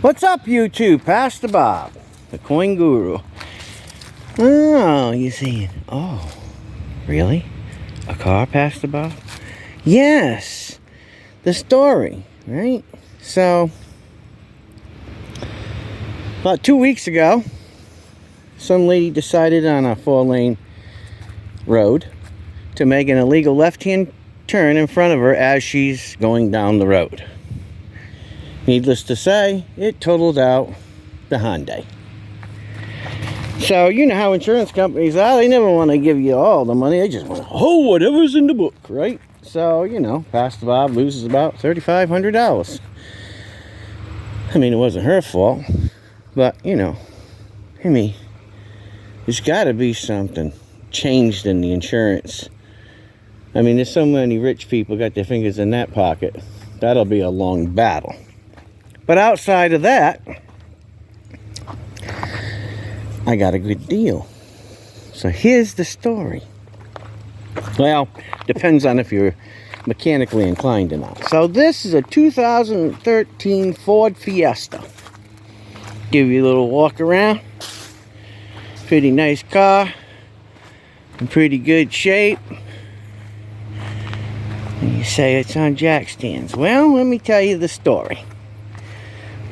What's up, YouTube? Pastor Bob, the coin guru. Oh, you're saying, oh, really? A car, Pastor Bob? Yes, the story, right? So, about 2 weeks ago, some lady decided on a 4-lane road to make an illegal left-hand turn in front of her as she's going down the road. Needless to say, it totaled out the Hyundai. So, you know how insurance companies are. They never want to give you all the money. They just want, whatever's in the book, right? So, you know, Pastor Bob loses about $3,500. I mean, it wasn't her fault. But, you know, I mean, there's got to be something changed in the insurance. I mean, there's so many rich people got their fingers in that pocket. That'll be a long battle. But outside of that, I got a good deal. So here's the story. Well, depends on if you're mechanically inclined or not. So this is a 2013 Ford Fiesta. Give you a little walk around. Pretty nice car. In pretty good shape. And you say it's on jack stands. Well, let me tell you the story.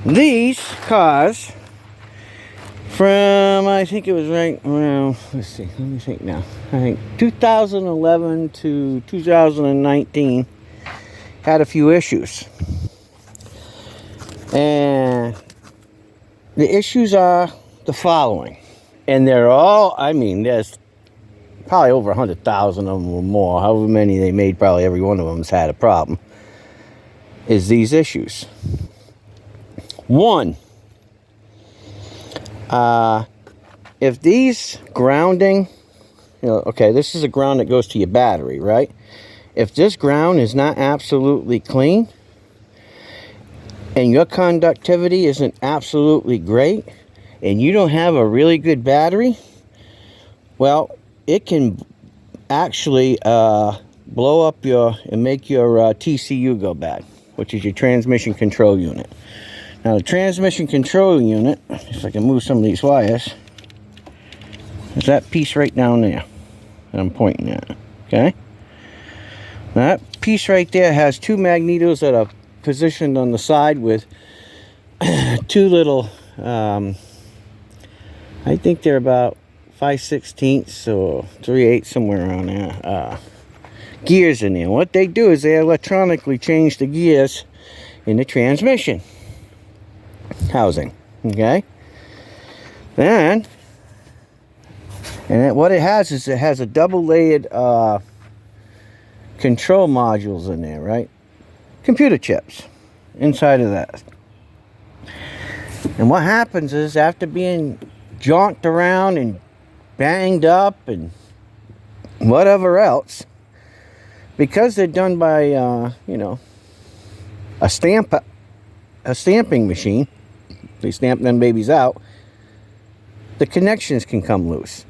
These cars, from, I think it was right, well, let's see, let me think now. I think 2011 to 2019 had a few issues. And the issues are the following. And they're all, I mean, there's probably over 100,000 of them or more. However many they made, probably every one of them's had a problem. Is these issues. One, if these grounding, you know, okay, this is a ground that goes to your battery, right? If this ground is not absolutely clean and your conductivity isn't absolutely great and you don't have a really good battery, well, it can actually blow up and make your TCU go bad, which is your transmission control unit. Now the transmission control unit, if I can move some of these wires, is that piece right down there that I'm pointing at, okay? That piece right there has two magnetos that are positioned on the side with two little, I think they're about 5/16 or 3/8, somewhere around there, gears in there. What they do is they electronically change the gears in the transmission housing, okay? Then, what it has is it has a double-layered control modules in there, right? Computer chips inside of that. And what happens is, after being jonked around and banged up and whatever else, because they're done by you know, a stamping machine, they stamp them babies out, the connections can come loose.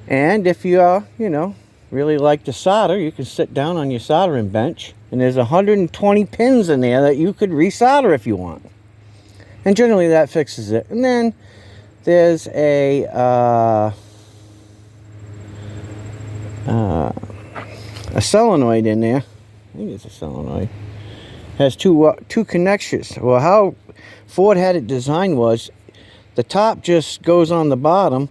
And if you you know, really like to solder, you can sit down on your soldering bench and there's 120 pins in there that you could resolder if you want. And generally that fixes it. And then there's a solenoid in there. I think it's a solenoid. Has two connections. Well, how Ford had it designed was the top just goes on the bottom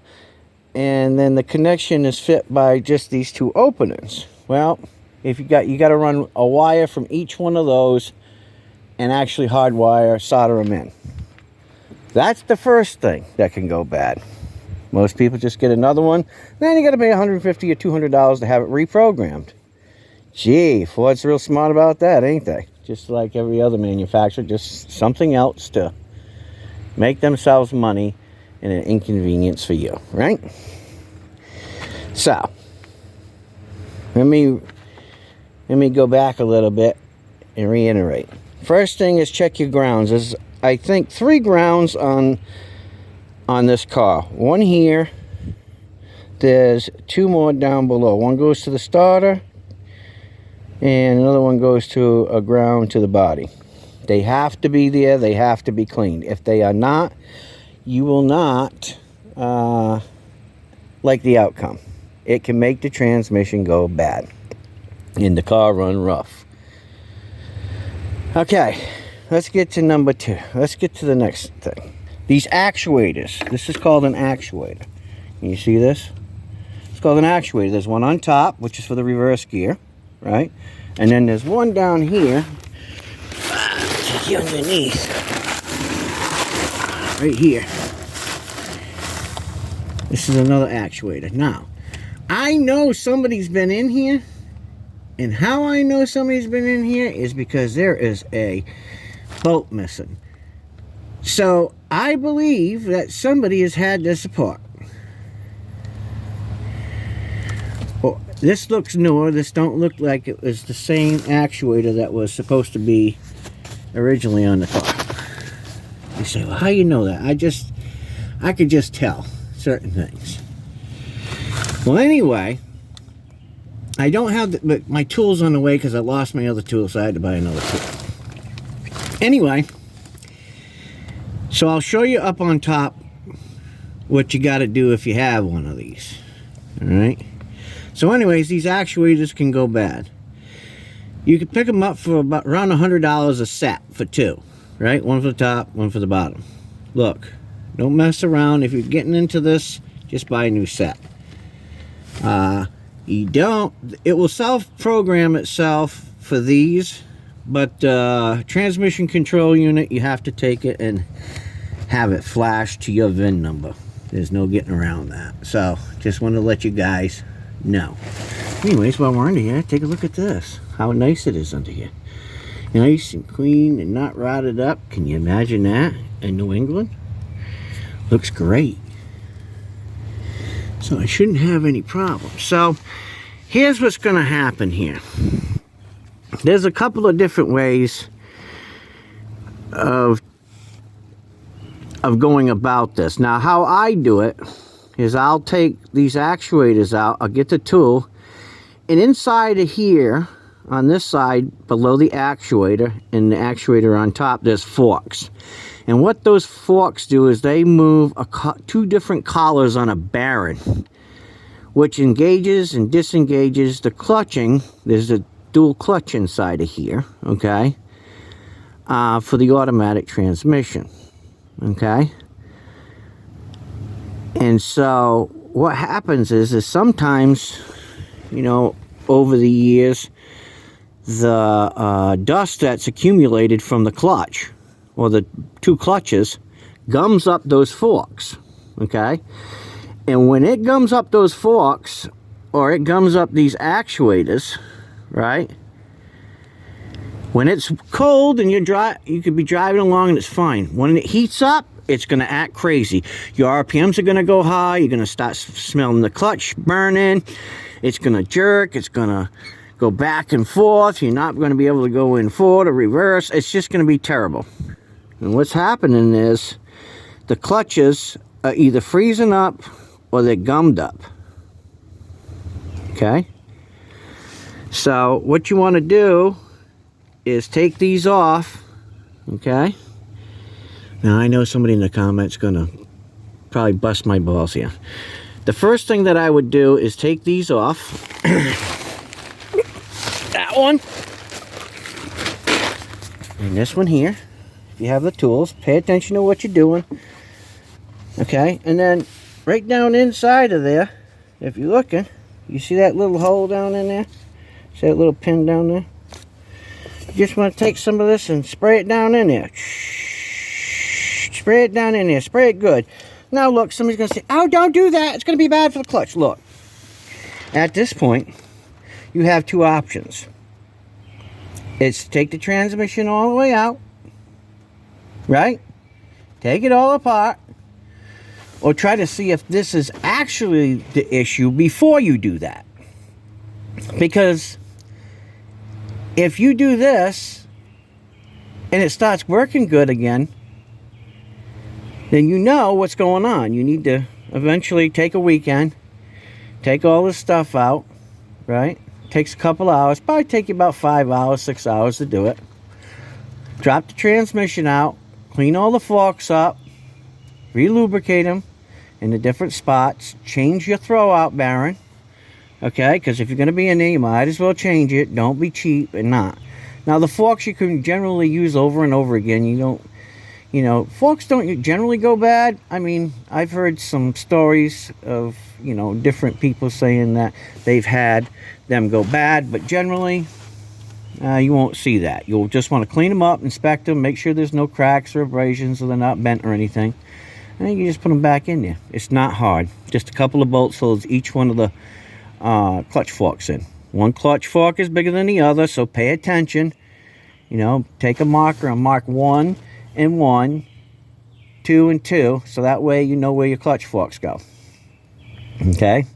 and then the connection is fit by just these two openings. Well, if you got to run a wire from each one of those and actually hardwire, solder them in. That's the first thing that can go bad. Most people just get another one. Then you got to pay $150 or $200 to have it reprogrammed. Gee, Ford's real smart about that, ain't they? Just like every other manufacturer, just something else to make themselves money and an inconvenience for you, right? So, let me go back a little bit and reiterate. First thing is check your grounds. There's, I think, 3 grounds on this car. One here. There's 2 more down below. One goes to the starter, and another one goes to a ground to the body. They have to be there. They have to be cleaned. If they are not, you will not like the outcome. It can make the transmission go bad and the car run rough. Okay, let's get to number 2. Let's get to the next thing. These actuators. This is called an actuator. Can you see this? It's called an actuator. There's one on top, which is for the reverse gear, right? And then there's one down here, underneath, right here. This is another actuator. Now, I know somebody's been in here, and how I know somebody's been in here is because there is a bolt missing. So, I believe that somebody has had this apart. Well, this looks newer. This don't look like it was the same actuator that was supposed to be originally on the car. You say, well, how you know that? I could just tell certain things. Well, anyway, I don't have my tools on the way because I lost my other tool, so I had to buy another tool. Anyway, so I'll show you up on top what you got to do if you have one of these. All right. So anyways, these actuators can go bad. You can pick them up for about around $100 a set for 2, right? One for the top, one for the bottom. Look, don't mess around. If you're getting into this, just buy a new set. It will self-program itself for these, but transmission control unit, you have to take it and have it flash to your VIN number. There's no getting around that. So, just want to let you guys know. Anyways, while we're under here, take a look at this. How nice it is under here. Nice and clean and not rotted up. Can you imagine that in New England? Looks great. So I shouldn't have any problems. So here's what's going to happen here. There's a couple of different ways of going about this. Now, how I do it is I'll take these actuators out. I'll get the tool. And inside of here, on this side, below the actuator, and the actuator on top, there's forks. And what those forks do is they move 2 different collars on a bearing, which engages and disengages the clutching. There's a dual clutch inside of here, okay, for the automatic transmission, okay? And so what happens is sometimes, you know, over the years, the dust that's accumulated from the clutch, or the 2 clutches, gums up those forks, okay? And when it gums up those forks, or it gums up these actuators, right? When it's cold and you could be driving along and it's fine. When it heats up, it's going to act crazy. Your RPMs are going to go high. You're going to start smelling the clutch burning. It's going to jerk. It's going to go back and forth. You're not going to be able to go in forward or reverse. It's just going to be terrible. And what's happening is the clutches are either freezing up or they're gummed up. Okay? So what you want to do is take these off. Okay? Now I know somebody in the comments going to probably bust my balls here. The first thing that I would do is take these off. That one. And this one here. If you have the tools, pay attention to what you're doing. Okay, and then right down inside of there, if you're looking, you see that little hole down in there? See that little pin down there? You just want to take some of this and spray it down in there. Spray it down in there. Spray it good. Now look, somebody's going to say, oh, don't do that. It's going to be bad for the clutch. Look, at this point, you have 2 options. It's to take the transmission all the way out, right? Take it all apart, or try to see if this is actually the issue before you do that. Because if you do this and it starts working good again, then you know what's going on. You need to eventually take a weekend, take all this stuff out, right? Takes a couple hours, probably take you about 5 hours, 6 hours to do it. drop the transmission out, clean all the forks up, re-lubricate them in the different spots, change your throwout bearing, okay, because if you're going to be in there, you might as well change it. Don't be cheap and not. Now the forks you can generally use over and over again. You don't, you know, forks don't generally go bad. I mean, I've heard some stories of, you know, different people saying that they've had them go bad, but generally you won't see that. You'll just want to clean them up, inspect them, make sure there's no cracks or abrasions or they're not bent or anything, and then you just put them back in there. It's not hard. Just a couple of bolts holds each one of the clutch forks in. One clutch fork is bigger than the other, so pay attention. You know, take a marker and mark 1 and 1, 2 and 2, so that way you know where your clutch forks go. Okay,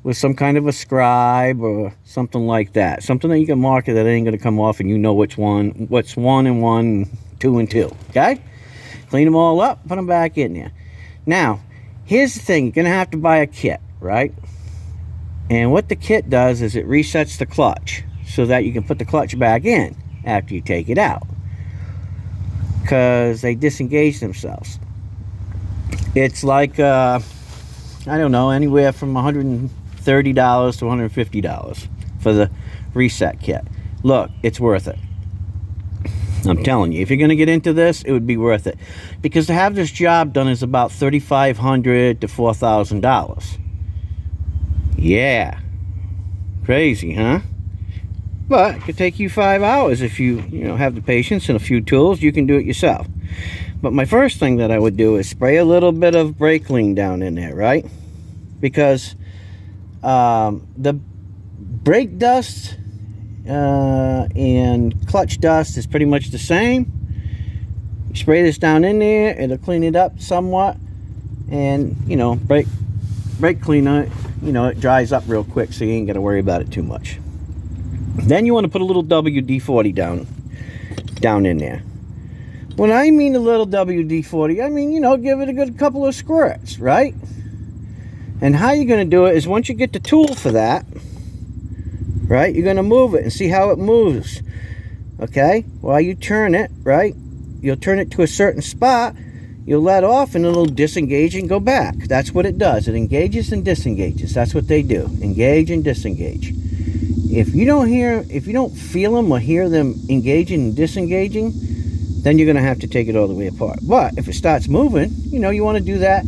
with some kind of a scribe or something like that, something that you can mark it that ain't going to come off, and you know what's 1 and 1, 2 and 2. Okay, clean them all up, put them back in there. Now here's the thing, you're going to have to buy a kit, right? And what the kit does is it resets the clutch so that you can put the clutch back in after you take it out, because they disengage themselves. It's like I don't know, anywhere from $130 to $150 for the reset kit. Look, it's worth it. I'm telling you, if you're going to get into this, it would be worth it, because to have this job done is about $3,500 to $4,000. Yeah, crazy, huh? But it could take you 5 hours if you have the patience and a few tools. You can do it yourself. But my first thing that I would do is spray a little bit of brake clean down in there, right? Because the brake dust and clutch dust is pretty much the same. You spray this down in there, it'll clean it up somewhat, and brake cleaner, it dries up real quick, so you ain't got to worry about it too much. Then you want to put a little WD-40 down in there. When I mean a little WD-40, I mean, give it a good couple of squirts, right? And how you're going to do it is, once you get the tool for that, right, you're going to move it and see how it moves. Okay? While you turn it, right, you'll turn it to a certain spot, you'll let off, and it'll disengage and go back. That's what it does. It engages and disengages. That's what they do. Engage and disengage. If you don't feel them or hear them engaging and disengaging, then you're going to have to take it all the way apart. But if it starts moving, you want to do that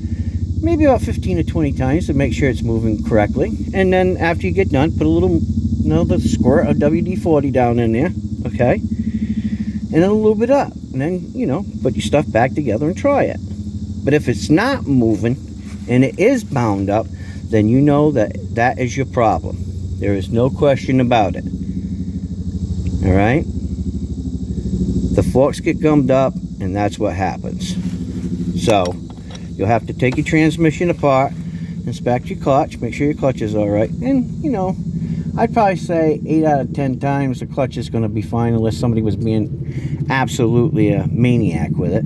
maybe about 15 to 20 times to make sure it's moving correctly. And then after you get done, put a little, another squirt of WD-40 down in there, okay? And then a little bit up. And then, put your stuff back together and try it. But if it's not moving and it is bound up, then you know that is your problem. There is no question about it. All right? The forks get gummed up, and that's what happens. So you'll have to take your transmission apart, inspect your clutch, make sure your clutch is all right. And, I'd probably say 8 out of 10 times the clutch is going to be fine, unless somebody was being absolutely a maniac with it.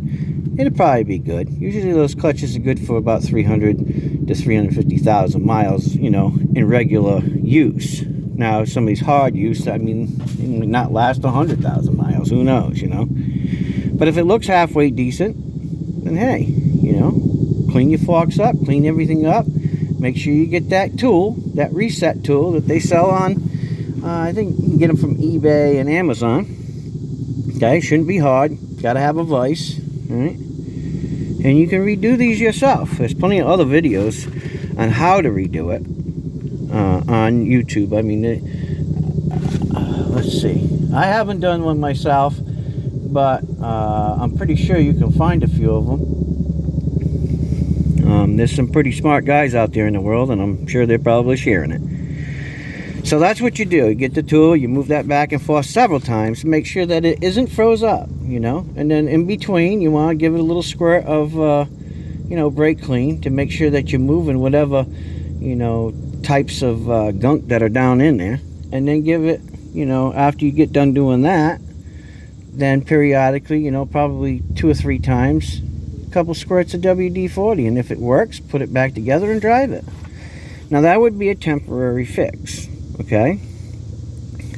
It'd probably be good. Usually those clutches are good for about 300 to 350,000 miles, in regular use. Now, some of these hard use, I mean, it may not last 100,000 miles. Who knows, But if it looks halfway decent, then hey, clean your forks up, clean everything up. Make sure you get that tool, that reset tool that they sell on, I think you can get them from eBay and Amazon. Okay, shouldn't be hard. Got to have a vise, all right? And you can redo these yourself. There's plenty of other videos on how to redo it on YouTube. I mean, let's see. I haven't done one myself, but I'm pretty sure you can find a few of them. There's some pretty smart guys out there in the world, and I'm sure they're probably sharing it. So that's what you do. You get the tool, you move that back and forth several times to make sure that it isn't froze up, And then in between, you want to give it a little squirt of, brake clean to make sure that you're moving whatever, types of gunk that are down in there. And then give it, after you get done doing that, then periodically, probably 2 or 3 times, couple squirts of WD-40, and if it works, put it back together and drive it. Now that would be a temporary fix, okay?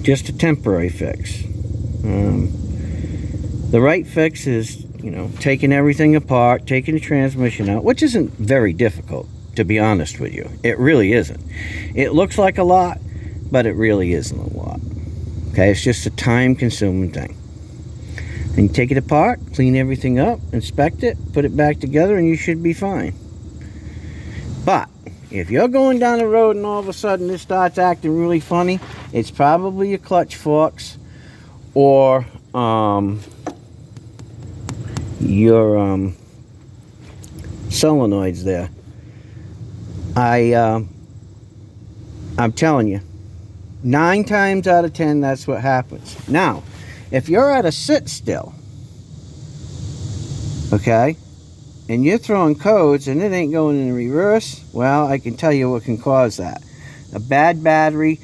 Just a temporary fix. The right fix is, you know, taking everything apart, taking the transmission out, which isn't very difficult, to be honest with you. It really isn't. It looks like a lot, but it really isn't a lot. Okay, it's just a time-consuming thing. And you take it apart, clean everything up, inspect it, put it back together, and you should be fine. But if you're going down the road and all of a sudden this starts acting really funny, it's probably your clutch forks or your solenoids there. I'm telling you, 9 times out of 10, that's what happens. Now, if you're at a sit still, okay, and you're throwing codes and it ain't going in reverse, well, I can tell you what can cause that. A bad battery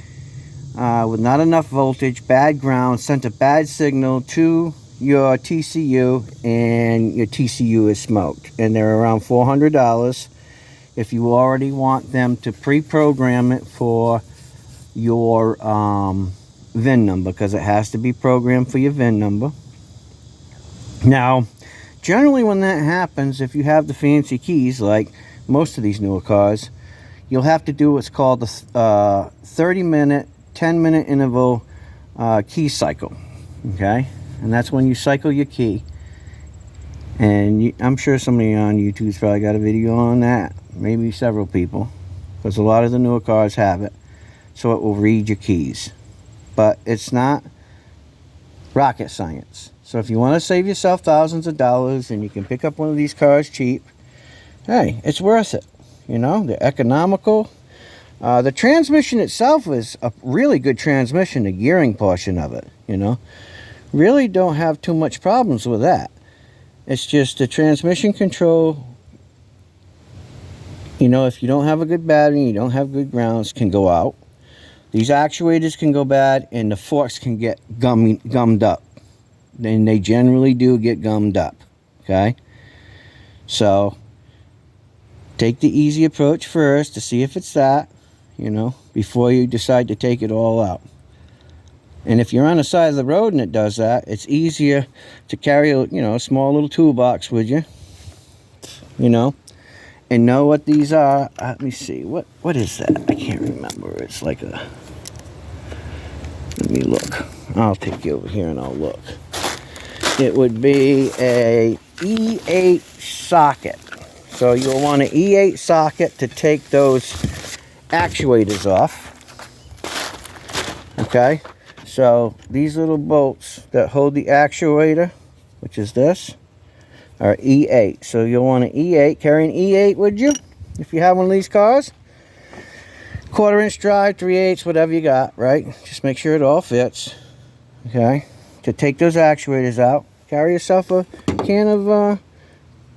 with not enough voltage, bad ground, sent a bad signal to your TCU, and your TCU is smoked. And they're around $400 if you already want them to pre-program it for your VIN number, because it has to be programmed for your VIN number. Now, generally when that happens, if you have the fancy keys, like most of these newer cars, you'll have to do what's called the 30-minute, 10-minute interval key cycle, okay? And that's when you cycle your key. And I'm sure somebody on YouTube's probably got a video on that, maybe several people, because a lot of the newer cars have it, so it will read your keys. But it's not rocket science. So if you want to save yourself thousands of dollars and you can pick up one of these cars cheap, hey, it's worth it. You know, they're economical. The transmission itself is a really good transmission, the gearing portion of it, you know. Really don't have too much problems with that. It's just the transmission control, you know, if you don't have a good battery, you don't have good grounds, can go out. These actuators can go bad, and the forks can get gummed up. And they generally do get gummed up, okay? So, take the easy approach first to see if it's that, you know, before you decide to take it all out. And if you're on the side of the road and it does that, it's easier to carry a, you know, a small little toolbox with you, you know, and know what these are. Let me see, what is that? I can't remember. It's like a, let me look. I'll take you over here and I'll look. It would be a E8 socket. So you'll want an E8 socket to take those actuators off. Okay, so these little bolts that hold the actuator, which is this, are E8. So you'll want an E8. Carry an E8 with you if you have one of these cars. 1/4-inch drive, 3/8, whatever you got, right? Just make sure it all fits. Okay, to take those actuators out, carry yourself a can of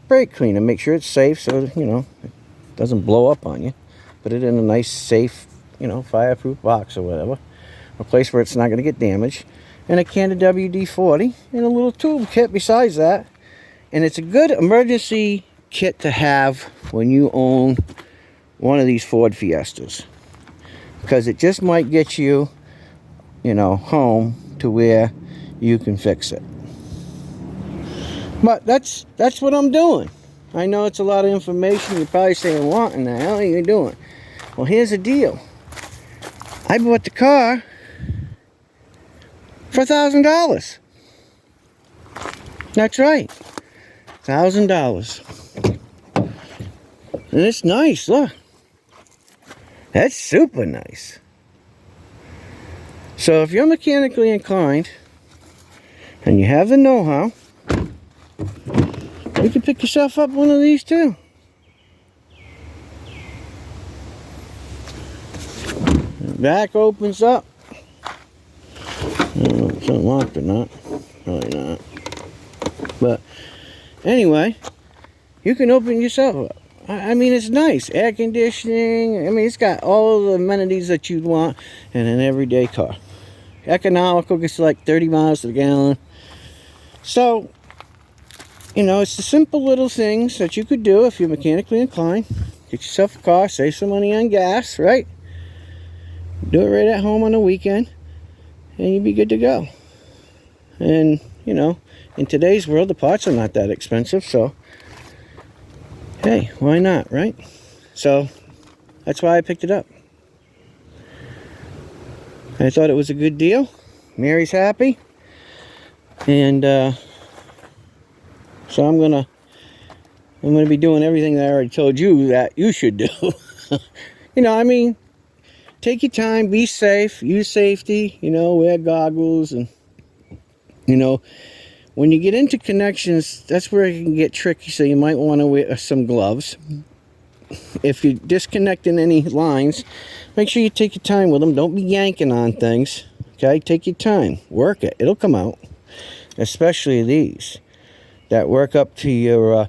brake cleaner. Make sure it's safe so, you know, it doesn't blow up on you. Put it in a nice, safe, you know, fireproof box or whatever. A place where it's not going to get damaged. And a can of WD-40 and a little tool kit besides that. And it's a good emergency kit to have when you own one of these Ford Fiestas. Because it just might get you, you know, home to where you can fix it. But that's what I'm doing. I know it's a lot of information. You're probably saying, what in the hell are you doing? Well, here's the deal. I bought the car for $1,000. That's right. $1,000. And it's nice, look. That's super nice. So if you're mechanically inclined and you have the know-how, you can pick yourself up one of these too. The back opens up. I don't know if it's unlocked or not. Probably not. But anyway, you can open yourself up. I mean, it's nice. Air conditioning. I mean, it's got all the amenities that you'd want in an everyday car. Economical, gets like 30 miles to the gallon. So, you know, it's the simple little things that you could do if you're mechanically inclined. Get yourself a car, save some money on gas, right? Do it right at home on the weekend, and you'd be good to go. And, you know, in today's world, the parts are not that expensive, so hey, why not, right? So that's why I picked it up. I thought it was a good deal. Mary's happy, and so I'm gonna be doing everything that I already told you that you should do. You know, I mean, take your time, be safe, use safety, you know, wear goggles, and you know, when you get into connections, that's where it can get tricky, so you might want to wear some gloves. If you're disconnecting any lines, make sure you take your time with them. Don't be yanking on things. Okay, take your time, work it, it'll come out. Especially these that work up to your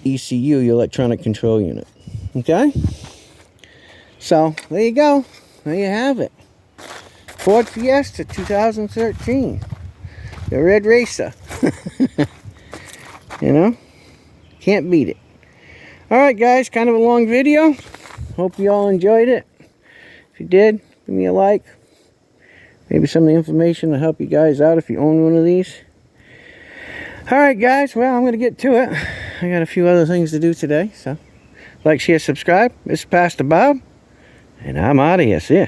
ECU, your electronic control unit. Okay, so there you go, there you have it. Ford Fiesta 2013, the red racer. You know, can't beat it. Alright guys, kind of a long video. Hope you all enjoyed it. If you did, give me a like. Maybe some of the information will help you guys out if you own one of these. Alright guys, well, I'm going to get to it. I got a few other things to do today. So, like, share, subscribe. This is Pastor Bob, and I'm out of here. See ya.